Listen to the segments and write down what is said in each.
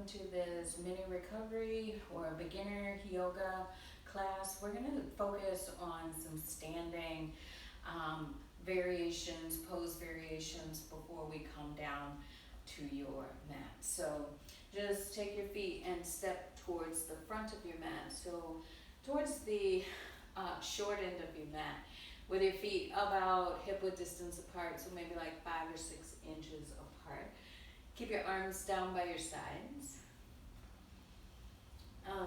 to this mini recovery or beginner yoga class. We're going to focus on some standing variations, pose variations before we come down to your mat. So just take your feet and step towards the front of your mat. So towards the short end of your mat with your feet about hip-width distance apart, so maybe like 5 or 6 inches apart. Keep your arms down by your sides.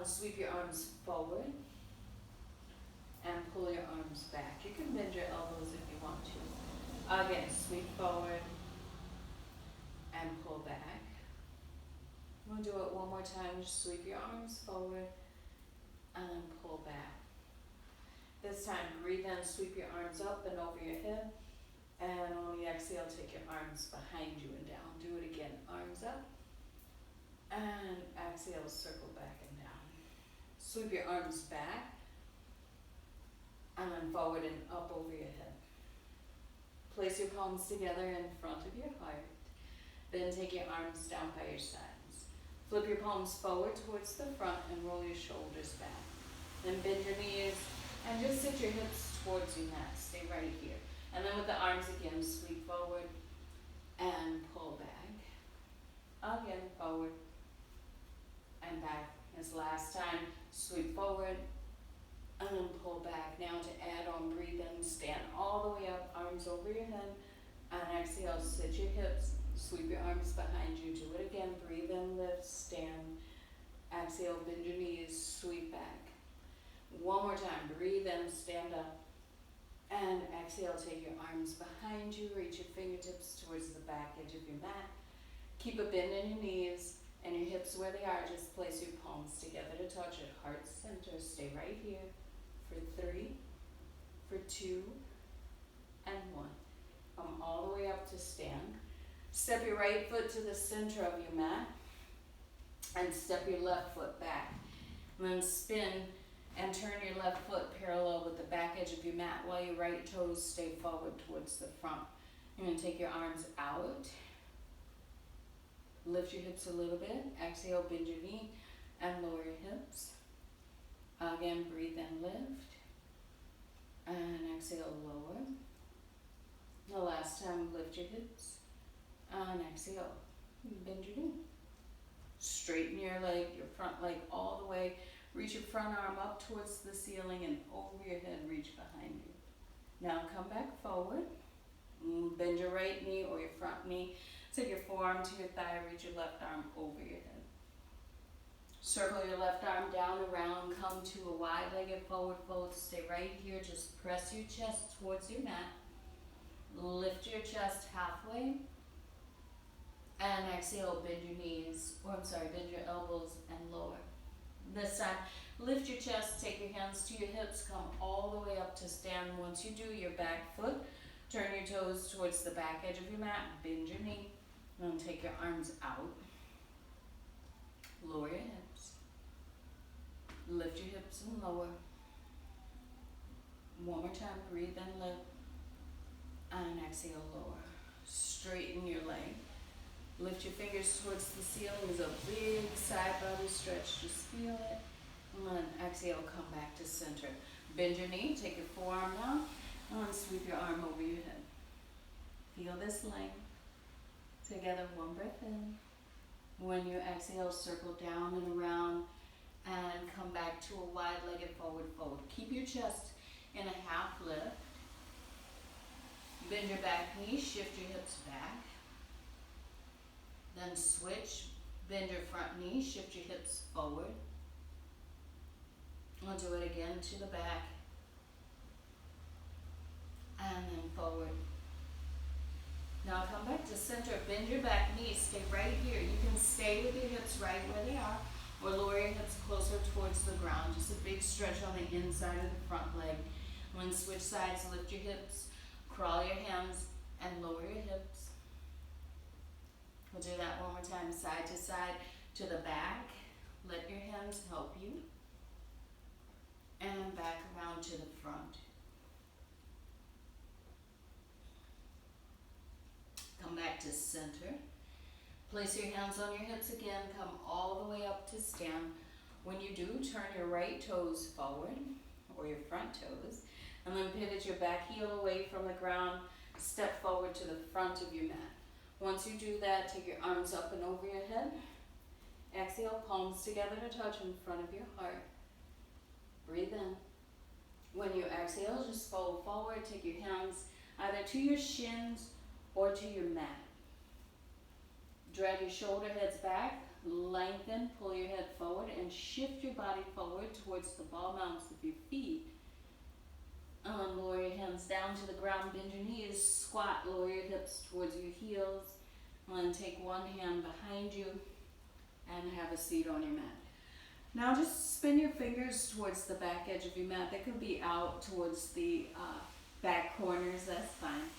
Sweep your arms forward and pull your arms back. You can bend your elbows if you want to. Again, sweep forward and pull back. We'll do it one more time. Just sweep your arms forward and then pull back. This time, breathe in, sweep your arms up and over your head. And on the exhale, take your arms behind you and down. Do it again. Arms up. And exhale, circle back and down. Sweep your arms back. And then forward and up over your head. Place your palms together in front of your heart. Then take your arms down by your sides. Flip your palms forward towards the front and roll your shoulders back. Then bend your knees and just sit your hips towards your mat. Stay right here. And then with the arms again, sweep forward and pull back. Again, forward and back. As last time, sweep forward and then pull back. Now to add on, breathe in, stand all the way up, arms over your head. And exhale, sit your hips, sweep your arms behind you. Do it again, breathe in, lift, stand. Exhale, bend your knees, sweep back. One more time, breathe in, stand up. And exhale, take your arms behind you, reach your fingertips towards the back edge of your mat. Keep a bend in your knees and your hips where they are. Just place your palms together to touch at heart center. Stay right here for 3, for 2, and 1. Come all the way up to stand. Step your right foot to the center of your mat and step your left foot back. And then spin and turn your left foot parallel with the back edge of your mat while your right toes stay forward towards the front. You're going to take your arms out. Lift your hips a little bit. Exhale, bend your knee and lower your hips. Again, breathe and lift. And exhale, lower. The last time, lift your hips. And exhale, bend your knee. Straighten your leg, your front leg all the way. Reach your front arm up towards the ceiling and over your head, reach behind you. Now come back forward. Bend your right knee or your front knee. Take your forearm to your thigh, reach your left arm over your head. Circle your left arm down, around, come to a wide-legged forward fold. Stay right here, just press your chest towards your mat. Lift your chest halfway. And exhale, bend your knees, bend your elbows and lower. This time, lift your chest, take your hands to your hips, come all the way up to stand. Once you do, your back foot, turn your toes towards the back edge of your mat, bend your knee, and then take your arms out. Lower your hips. Lift your hips and lower. One more time, breathe and lift. And exhale, lower. Straighten your leg. Lift your fingers towards the ceiling. There's a big side body stretch. Just feel it. And then exhale, come back to center. Bend your knee, take your forearm down, and then sweep your arm over your head. Feel this length. Together, one breath in. When you exhale, circle down and around and come back to a wide-legged forward fold. Keep your chest in a half lift. Bend your back knee, shift your hips back. Then switch, bend your front knee, shift your hips forward. We'll do it again to the back. And then forward. Now come back to center, bend your back knee, stay right here. You can stay with your hips right where they are, or lower your hips closer towards the ground. Just a big stretch on the inside of the front leg. When switch sides, lift your hips, crawl your hands, and lower your hips. We'll do that one more time, side to side, to the back. Let your hands help you. And back around to the front. Come back to center. Place your hands on your hips again, come all the way up to stand. When you do, turn your right toes forward, or your front toes, and then pivot your back heel away from the ground, step forward to the front of your mat. Once you do that, take your arms up and over your head. Exhale, palms together to touch in front of your heart. Breathe in. When you exhale, just fold forward, take your hands either to your shins or to your mat. Drag your shoulder heads back, lengthen, pull your head forward, and shift your body forward towards the ball mounts of your feet. Lower your hands down to the ground, bend your knees, squat, lower your hips towards your heels, and then take one hand behind you and have a seat on your mat. Now just spin your fingers towards the back edge of your mat. They could be out towards the back corners, that's fine.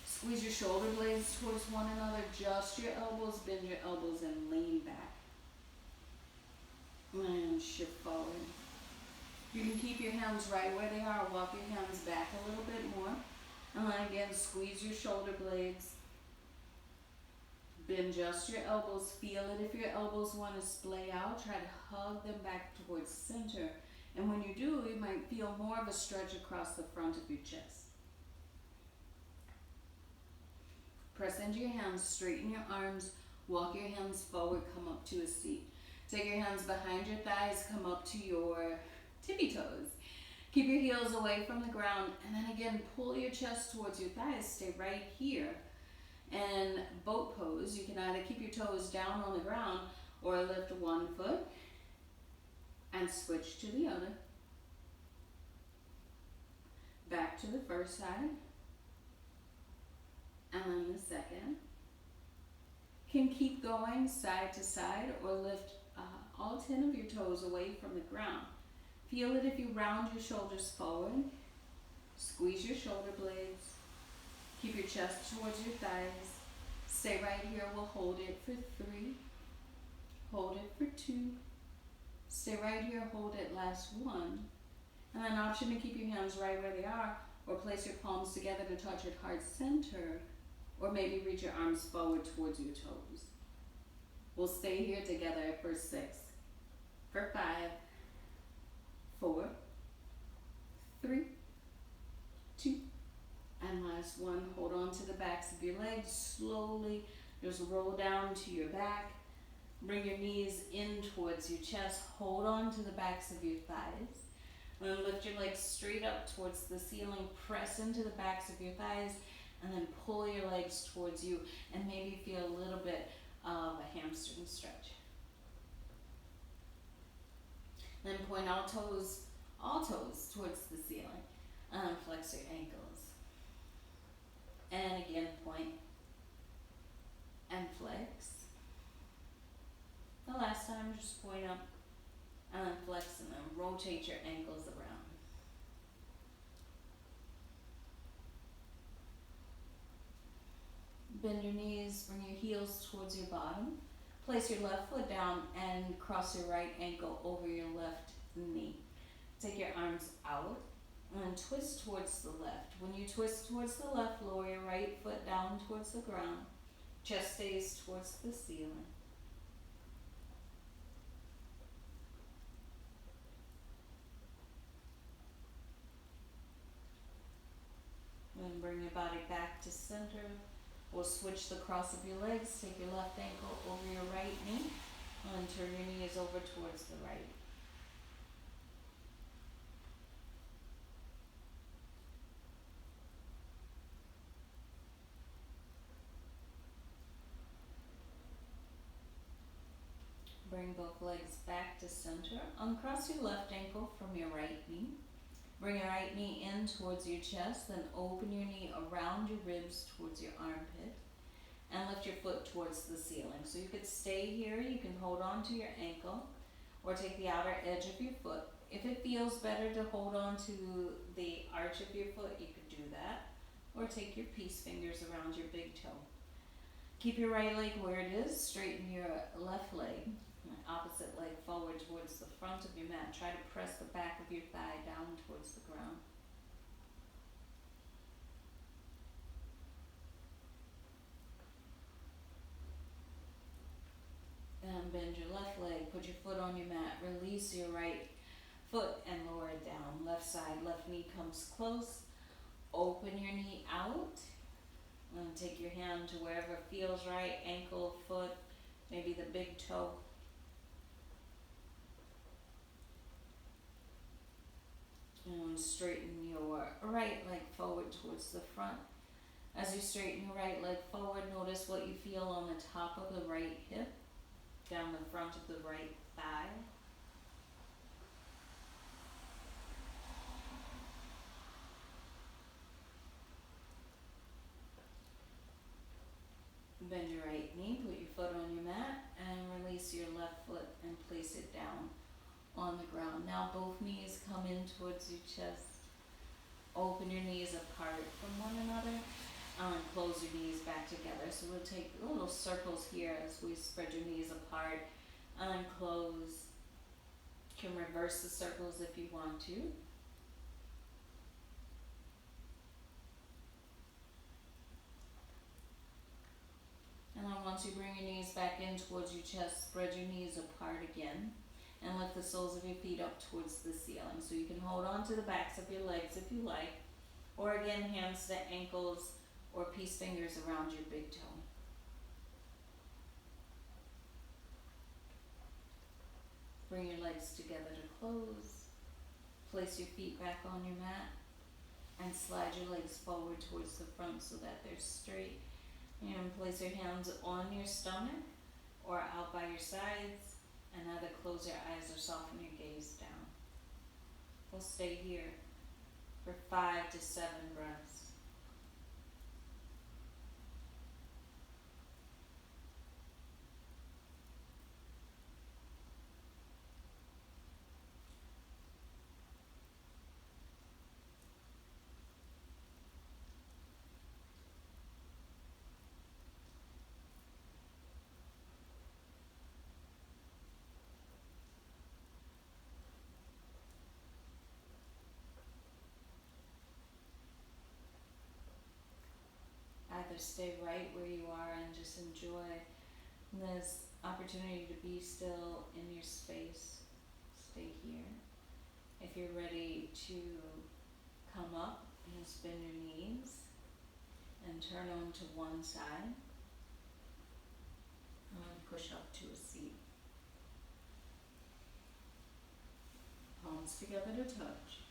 Squeeze your shoulder blades towards one another, adjust your elbows, bend your elbows, and lean back. And shift forward. You can keep your hands right where they are, walk your hands back a little bit more. And then again, squeeze your shoulder blades. Bend just your elbows, feel it if your elbows want to splay out, try to hug them back towards center. And when you do, you might feel more of a stretch across the front of your chest. Press into your hands, straighten your arms, walk your hands forward, come up to a seat. Take your hands behind your thighs, come up to your tippy toes. Keep your heels away from the ground, and then again, pull your chest towards your thighs, stay right here. And boat pose, you can either keep your toes down on the ground or lift one foot and switch to the other. Back to the first side. And then the second. Can keep going side to side or lift all 10 of your toes away from the ground. Feel it if you round your shoulders forward. Squeeze your shoulder blades. Keep your chest towards your thighs. Stay right here. We'll hold it for 3. Hold it for 2. Stay right here. Hold it last 1. And then option to keep your hands right where they are, or place your palms together to touch at heart center, or maybe reach your arms forward towards your toes. We'll stay here together for 6, for 5, 4, 3, 2, and last 1. Hold on to the backs of your legs. Slowly just roll down to your back. Bring your knees in towards your chest. Hold on to the backs of your thighs. And then lift your legs straight up towards the ceiling. Press into the backs of your thighs. And then pull your legs towards you. And maybe feel a little bit of a hamstring stretch. Then point all toes towards the ceiling. And flex your ankles. And again, point and flex. The last time, just point up and then flex, and then rotate your ankles around. Bend your knees, bring your heels towards your bottom. Place your left foot down and cross your right ankle over your left knee. Take your arms out and then twist towards the left. When you twist towards the left, lower your right foot down towards the ground. Chest stays towards the ceiling. Then bring your body back to center. We'll switch the cross of your legs. Take your left ankle over your right knee and turn your knees over towards the right. Bring both legs back to center. Uncross your left ankle from your right knee. Bring your right knee in towards your chest, then open your knee around your ribs towards your armpit, and lift your foot towards the ceiling. So you could stay here, you can hold on to your ankle, or take the outer edge of your foot. If it feels better to hold on to the arch of your foot, you could do that, or take your peace fingers around your big toe. Keep your right leg where it is, straighten your left leg. Opposite leg forward towards the front of your mat. Try to press the back of your thigh down towards the ground. bend your left leg, put your foot on your mat, release your right foot and lower it down. Left side, left knee comes close. Open your knee out. And take your hand to wherever feels right, ankle, foot, maybe the big toe. And straighten your right leg forward towards the front. As you straighten your right leg forward, notice what you feel on the top of the right hip, down the front of the right thigh. Bend your right knee, put your foot on your mat, and release your left foot and place it down on the ground. Now both knees come in towards your chest. Open your knees apart from one another. Close your knees back together. So we'll take little circles here as we spread your knees apart and close. You can reverse the circles if you want to. And then once you bring your knees back in towards your chest, spread your knees apart again and lift the soles of your feet up towards the ceiling. So you can hold on to the backs of your legs if you like, or again, hands to ankles or peace fingers around your big toe. Bring your legs together to close. Place your feet back on your mat and slide your legs forward towards the front so that they're straight. And place your hands on your stomach or out by your sides, and either close your eyes or soften your gaze down. We'll stay here for 5 to 7 breaths. Either stay right where you are and just enjoy this opportunity to be still in your space. Stay here. If you're ready to come up, you'll bend your knees and turn on to one side. And push up to a seat. Palms together to touch.